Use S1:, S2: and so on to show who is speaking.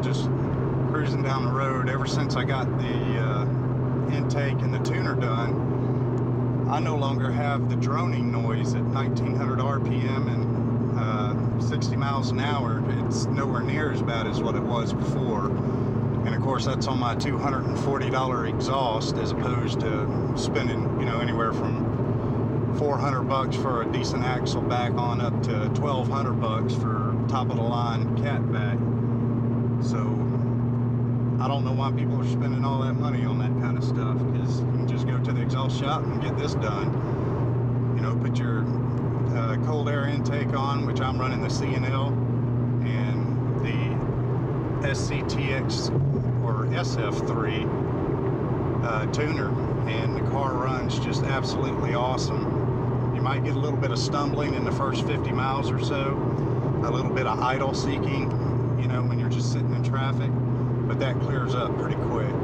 S1: just cruising down the road. Ever since I got the intake and the tuner done, I no longer have the droning noise at 1900 RPM and 60 miles an hour. It's nowhere near as bad as what it was before. And of course, that's on my $240 exhaust, as opposed to spending, you know, anywhere from $400 for a decent axle back on up to $1,200 for top of the line catback. So I don't know why people are spending all that money on that kind of stuff, because you can just go to the exhaust shop and get this done. You know, put your cold air intake on, which I'm running the C&L, and the SCT or SF3 tuner, and the car runs just absolutely awesome. You might get a little bit of stumbling in the first 50 miles or so, a little bit of idle seeking, you know, when you're just sitting in traffic, but that clears up pretty quick.